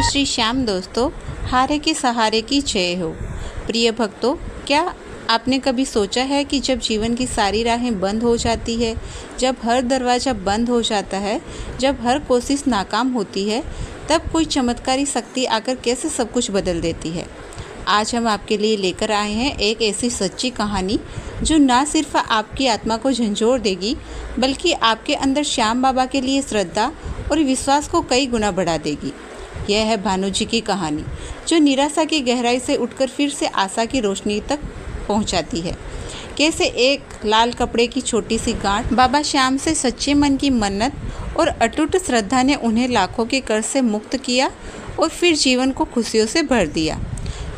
श्री श्याम दोस्तों, हारे के सहारे की जय हो। प्रिय भक्तों, क्या आपने कभी सोचा है कि जब जीवन की सारी राहें बंद हो जाती है, जब हर दरवाज़ा बंद हो जाता है, जब हर कोशिश नाकाम होती है, तब कोई चमत्कारी शक्ति आकर कैसे सब कुछ बदल देती है। आज हम आपके लिए लेकर आए हैं एक ऐसी सच्ची कहानी जो ना सिर्फ आपकी आत्मा को झंझोर देगी, बल्कि आपके अंदर श्याम बाबा के लिए श्रद्धा और विश्वास को कई गुना बढ़ा देगी। यह है भानु जी की कहानी, जो निराशा की गहराई से उठकर फिर से आशा की रोशनी तक पहुंचाती है। कैसे एक लाल कपड़े की छोटी सी गांठ बाबा श्याम से सच्चे मन की मन्नत और अटूट श्रद्धा ने उन्हें लाखों के कर्ज से मुक्त किया और फिर जीवन को खुशियों से भर दिया।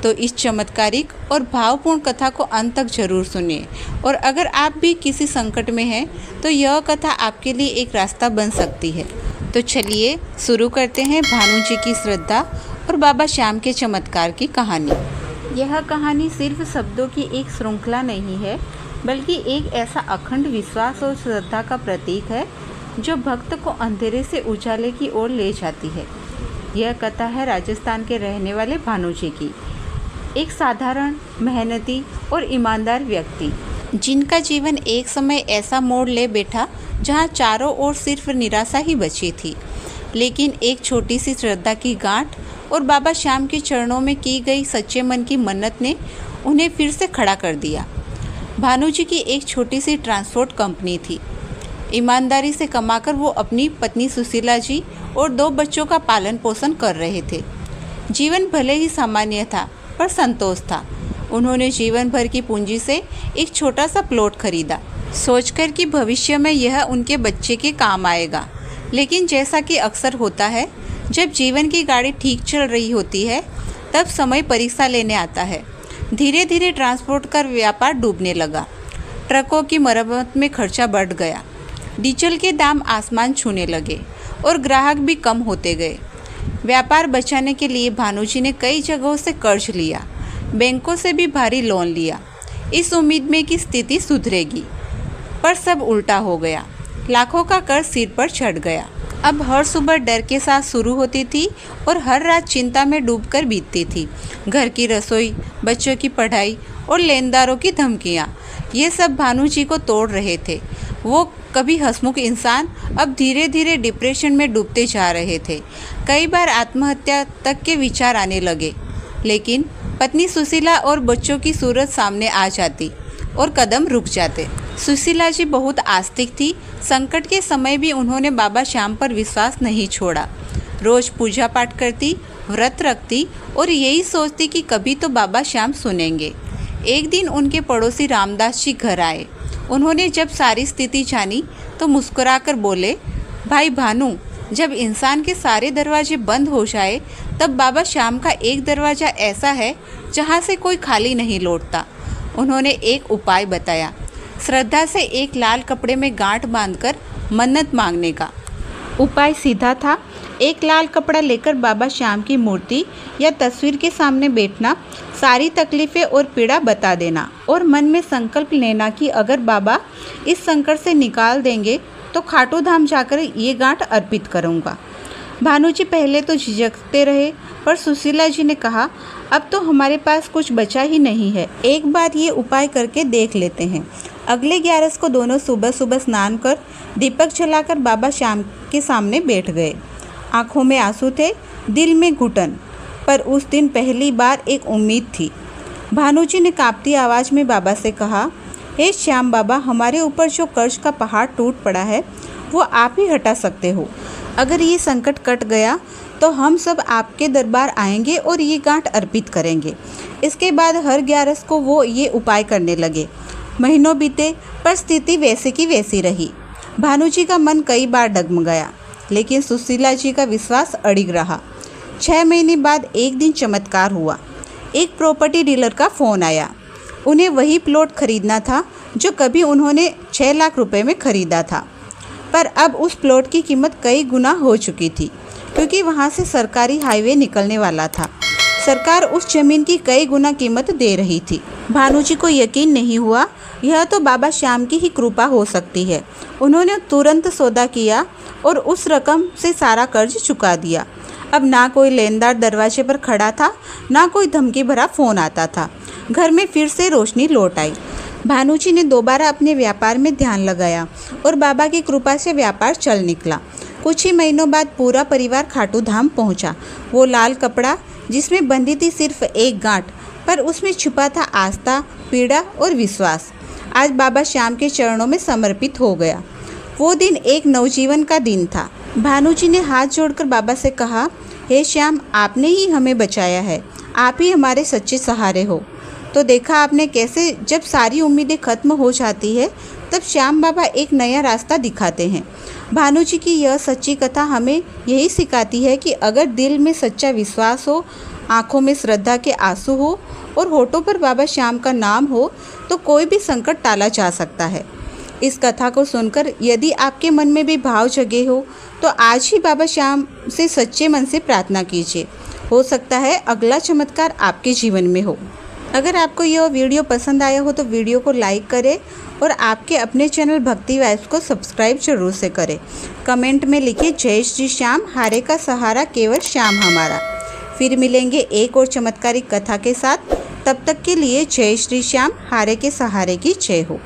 तो इस चमत्कारिक और भावपूर्ण कथा को अंत तक जरूर सुनिए, और अगर आप भी किसी संकट में हैं तो यह कथा आपके लिए एक रास्ता बन सकती है। तो चलिए शुरू करते हैं भानु जी की श्रद्धा और बाबा श्याम के चमत्कार की कहानी। यह कहानी सिर्फ शब्दों की एक श्रृंखला नहीं है, बल्कि एक ऐसा अखंड विश्वास और श्रद्धा का प्रतीक है जो भक्त को अंधेरे से उजाले की ओर ले जाती है। यह कथा है राजस्थान के रहने वाले भानु जी की, एक साधारण, मेहनती और ईमानदार व्यक्ति, जिनका जीवन एक समय ऐसा मोड़ ले बैठा जहां चारों ओर सिर्फ निराशा ही बची थी। लेकिन एक छोटी सी श्रद्धा की गांठ और बाबा श्याम के चरणों में की गई सच्चे मन की मन्नत ने उन्हें फिर से खड़ा कर दिया। भानु जी की एक छोटी सी ट्रांसपोर्ट कंपनी थी। ईमानदारी से कमाकर वो अपनी पत्नी सुशीला जी और 2 बच्चों का पालन पोषण कर रहे थे। जीवन भले ही सामान्य था, पर संतोष था। उन्होंने जीवन भर की पूंजी से एक छोटा सा प्लॉट खरीदा, सोचकर कि भविष्य में यह उनके बच्चे के काम आएगा। लेकिन जैसा कि अक्सर होता है, जब जीवन की गाड़ी ठीक चल रही होती है, तब समय परीक्षा लेने आता है। धीरे धीरे ट्रांसपोर्ट का व्यापार डूबने लगा। ट्रकों की मरम्मत में खर्चा बढ़ गया, डीजल के दाम आसमान छूने लगे और ग्राहक भी कम होते गए। व्यापार बचाने के लिए भानु जी ने कई जगहों से कर्ज लिया, बैंकों से भी भारी लोन लिया, इस उम्मीद में कि स्थिति सुधरेगी। पर सब उल्टा हो गया। लाखों का कर्ज सिर पर चढ़ गया। अब हर सुबह डर के साथ शुरू होती थी और हर रात चिंता में डूबकर बीतती थी। घर की रसोई, बच्चों की पढ़ाई और लेनदारों की धमकियाँ, ये सब भानु जी को तोड़ रहे थे। वो कभी हंसमुख इंसान अब धीरे धीरे डिप्रेशन में डूबते जा रहे थे। कई बार आत्महत्या तक के विचार आने लगे। लेकिन पत्नी सुशीला और बच्चों की सूरत सामने आ जाती और कदम रुक जाते। सुशीला जी बहुत आस्तिक थी। संकट के समय भी उन्होंने बाबा श्याम पर विश्वास नहीं छोड़ा। रोज पूजा पाठ करती, व्रत रखती और यही सोचती कि कभी तो बाबा श्याम सुनेंगे। एक दिन उनके पड़ोसी रामदास जी घर आए। उन्होंने जब सारी स्थिति जानी तो मुस्कुराकर बोले, भाई भानु, जब इंसान के सारे दरवाजे बंद हो जाए, तब बाबा श्याम का एक दरवाज़ा ऐसा है जहाँ से कोई खाली नहीं लौटता। उन्होंने एक उपाय बताया, श्रद्धा से एक लाल कपड़े में गांठ बांधकर मन्नत मांगने का। उपाय सीधा था। एक लाल कपड़ा लेकर बाबा श्याम की मूर्ति या तस्वीर के सामने बैठना, सारी तकलीफ़ें और पीड़ा बता देना और मन में संकल्प लेना कि अगर बाबा इस संकट से निकाल देंगे तो खाटू धाम जाकर ये गांठ अर्पित करूँगा। भानु जी पहले तो झिझकते रहे, पर सुशीला जी ने कहा, अब तो हमारे पास कुछ बचा ही नहीं है, एक बार ये उपाय करके देख लेते हैं। अगले 11 को दोनों सुबह सुबह स्नान कर दीपक जलाकर बाबा श्याम के सामने बैठ गए। आंखों में आंसू थे, दिल में घुटन, पर उस दिन पहली बार एक उम्मीद थी। भानु जी ने कांपती आवाज़ में बाबा से कहा, हे श्याम बाबा, हमारे ऊपर जो कर्ज का पहाड़ टूट पड़ा है वो आप ही हटा सकते हो। अगर ये संकट कट गया तो हम सब आपके दरबार आएंगे और ये गांठ अर्पित करेंगे। इसके बाद हर 11 को वो ये उपाय करने लगे। महीनों बीते, पर स्थिति वैसे की वैसी रही। भानु जी का मन कई बार डगमगाया, लेकिन सुशीला जी का विश्वास अडिग रहा। 6 महीने बाद एक दिन चमत्कार हुआ। एक प्रॉपर्टी डीलर का फ़ोन आया। उन्हें वही प्लॉट खरीदना था जो कभी उन्होंने 6 लाख रुपए में खरीदा था, पर अब उस प्लॉट की कीमत कई गुना हो चुकी थी, क्योंकि वहां से सरकारी हाईवे निकलने वाला था। सरकार उस जमीन की कई गुना कीमत दे रही थी। भानु जी को यकीन नहीं हुआ, यह तो बाबा श्याम की ही कृपा हो सकती है। उन्होंने तुरंत सौदा किया और उस रकम से सारा कर्ज चुका दिया। अब ना कोई लेनदार दरवाजे पर खड़ा था, ना कोई धमकी भरा फ़ोन आता था। घर में फिर से रोशनी लौट आई। भानुजी ने दोबारा अपने व्यापार में ध्यान लगाया और बाबा की कृपा से व्यापार चल निकला। कुछ ही महीनों बाद पूरा परिवार खाटू धाम पहुंचा। वो लाल कपड़ा जिसमें बंधी थी सिर्फ एक गांठ, पर उसमें छुपा था आस्था, पीड़ा और विश्वास, आज बाबा श्याम के चरणों में समर्पित हो गया। वो दिन एक नवजीवन का दिन था। भानुजी ने हाथ जोड़कर बाबा से कहा, हे श्याम, आपने ही हमें बचाया है, आप ही हमारे सच्चे सहारे हो। तो देखा आपने कैसे जब सारी उम्मीदें खत्म हो जाती है तब श्याम बाबा एक नया रास्ता दिखाते हैं। भानुजी की यह सच्ची कथा हमें यही सिखाती है कि अगर दिल में सच्चा विश्वास हो, आँखों में श्रद्धा के आंसू हो और होठों पर बाबा श्याम का नाम हो तो कोई भी संकट टाला जा सकता है। इस कथा को सुनकर यदि आपके मन में भी भाव जगे हो तो आज ही बाबा श्याम से सच्चे मन से प्रार्थना कीजिए। हो सकता है अगला चमत्कार आपके जीवन में हो। अगर आपको यह वीडियो पसंद आया हो तो वीडियो को लाइक करें और आपके अपने चैनल भक्ति वाइब्स को सब्सक्राइब जरूर से करें। कमेंट में लिखें, जय श्री श्याम, हारे का सहारा केवल श्याम हमारा। फिर मिलेंगे एक और चमत्कारिक कथा के साथ। तब तक के लिए जय श्री श्याम, हारे के सहारे की जय हो।